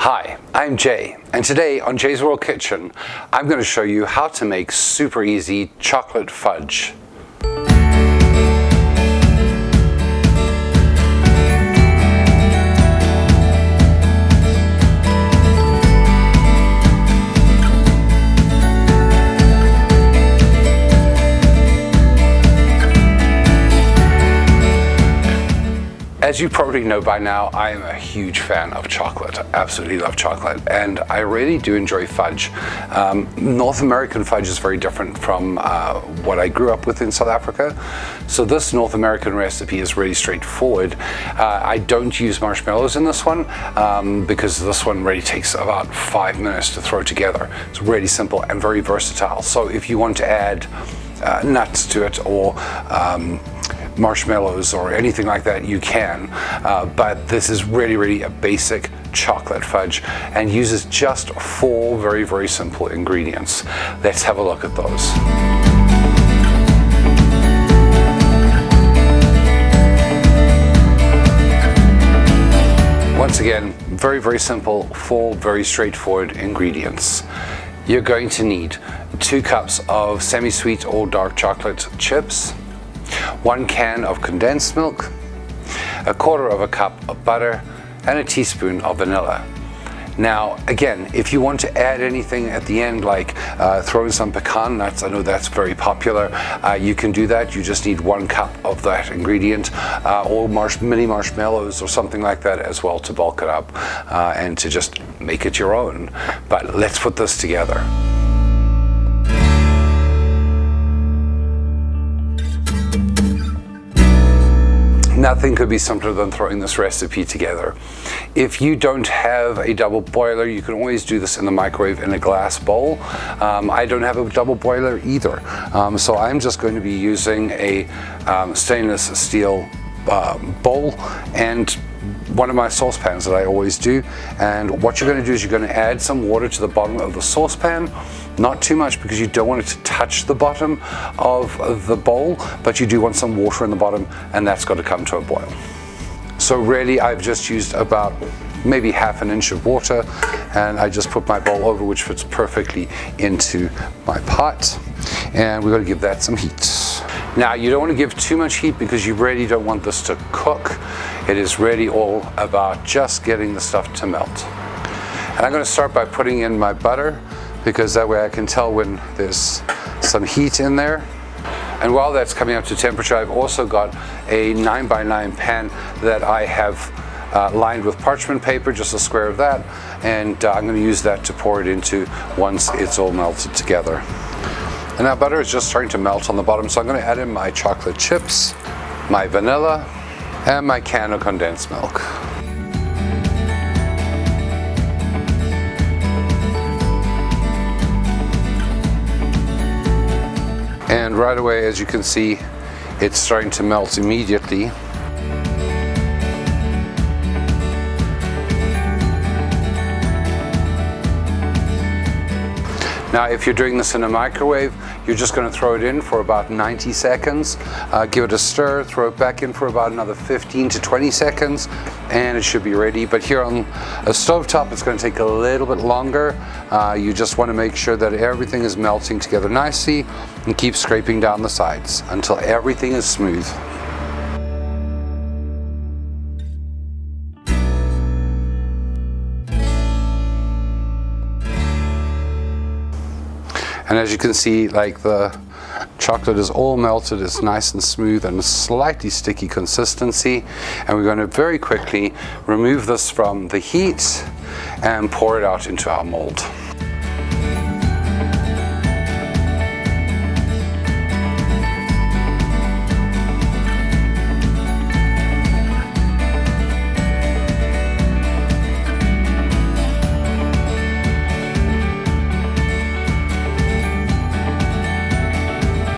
Hi, I'm Jay, and today on Jay's World Kitchen, I'm going to show you how to make super easy chocolate fudge. As you probably know by now, I am a huge fan of chocolate. I absolutely love chocolate, and I really do enjoy fudge. North American fudge is very different from what I grew up with in South Africa. So this North American recipe is really straightforward. I don't use marshmallows in this one because this one really takes about 5 minutes to throw together. It's really simple and very versatile. So if you want to add nuts to it or marshmallows or anything like that, you can, but this is really a basic chocolate fudge and uses just 4 very simple ingredients. Let's have a look at those. Once again, very simple, 4 very straightforward ingredients. You're going to need 2 cups of semi-sweet or dark chocolate chips, 1 can of condensed milk, 1/4 cup of butter, and a teaspoon of vanilla. Now, again, if you want to add anything at the end, like throw in some pecan nuts, I know that's very popular, you can do that. You just need 1 cup of that ingredient, or mini marshmallows or something like that as well to bulk it up and to just make it your own. But let's put this together. Nothing could be simpler than throwing this recipe together. If you don't have a double boiler, you can always do this in the microwave in a glass bowl. I don't have a double boiler either, so I'm just going to be using a stainless steel bowl and one of my saucepans that I always do. And what you're going to do is you're going to add some water to the bottom of the saucepan. Not too much because you don't want it to touch the bottom of the bowl, but you do want some water in the bottom, and that's got to come to a boil. So really I've just used about maybe 1/2 inch of water, and I just put my bowl over, which fits perfectly into my pot, and we're going to give that some heat. Now, you don't want to give too much heat because you really don't want this to cook. It is really all about just getting the stuff to melt. And I'm going to start by putting in my butter, because that way I can tell when there's some heat in there. And while that's coming up to temperature, I've also got a 9x9 pan that I have lined with parchment paper, just a square of that, and I'm going to use that to pour it into once it's all melted together. And our butter is just starting to melt on the bottom, so I'm going to add in my chocolate chips, my vanilla, and my can of condensed milk. And right away, as you can see, it's starting to melt immediately. Now, if you're doing this in a microwave, you're just going to throw it in for about 90 seconds, give it a stir, throw it back in for about another 15 to 20 seconds, and it should be ready. But here on a stovetop, it's going to take a little bit longer. You just want to make sure that everything is melting together nicely, and keep scraping down the sides until everything is smooth. And as you can see, like the chocolate is all melted, it's nice and smooth and slightly sticky consistency. And we're going to very quickly remove this from the heat and pour it out into our mold.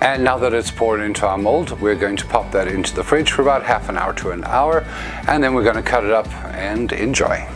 And now that it's poured into our mold, we're going to pop that into the fridge for about ½ an hour to an hour, and then we're going to cut it up and enjoy.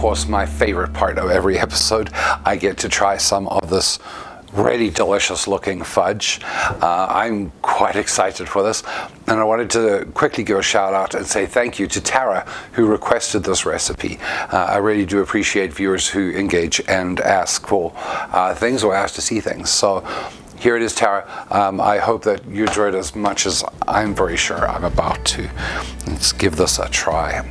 course, my favorite part of every episode. I get to try some of this really delicious looking fudge. I'm quite excited for this, and I wanted to quickly give a shout out and say thank you to Tara, who requested this recipe. I really do appreciate viewers who engage and ask for things or ask to see things. So here it is, Tara. I hope that you enjoyed it as much as I'm very sure I'm about to. Let's give this a try.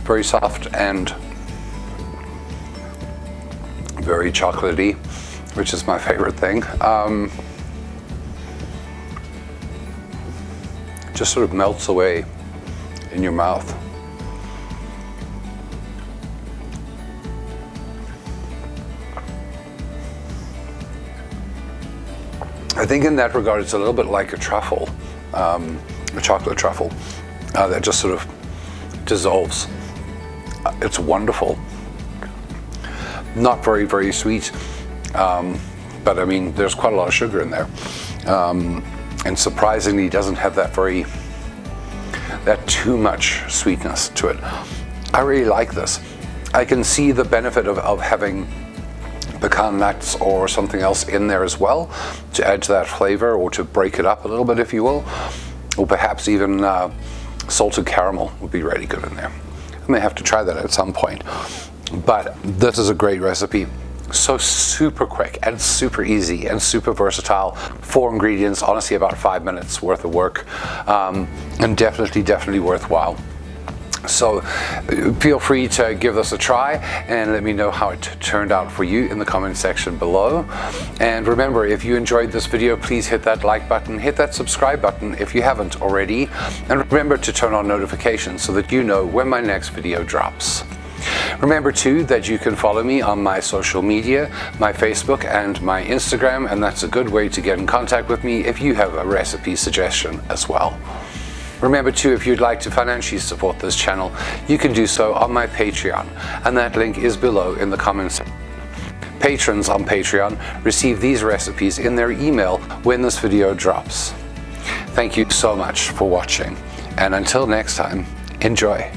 Very soft and very chocolatey, which is my favorite thing. Just sort of melts away in your mouth. I think in that regard it's a little bit like a truffle, a chocolate truffle that just sort of dissolves. It's wonderful. Not very, very sweet, but I mean, there's quite a lot of sugar in there. And surprisingly, doesn't have that too much sweetness to it. I really like this. I can see the benefit of having pecan nuts or something else in there as well to add to that flavor, or to break it up a little bit, if you will, or perhaps even salted caramel would be really good in there. I may have to try that at some point, but this is a great recipe. So super quick and super easy and super versatile. 4 ingredients, honestly about 5 minutes worth of work, and definitely worthwhile. So feel free to give this a try and let me know how it turned out for you in the comment section below. And remember, if you enjoyed this video, please hit that like button, hit that subscribe button if you haven't already, and remember to turn on notifications so that you know when my next video drops. Remember too that you can follow me on my social media, my Facebook and my Instagram, and that's a good way to get in contact with me if you have a recipe suggestion as well. Remember too, if you'd like to financially support this channel, you can do so on my Patreon, and that link is below in the comments. Patrons on Patreon receive these recipes in their email when this video drops. Thank you so much for watching, and until next time, enjoy.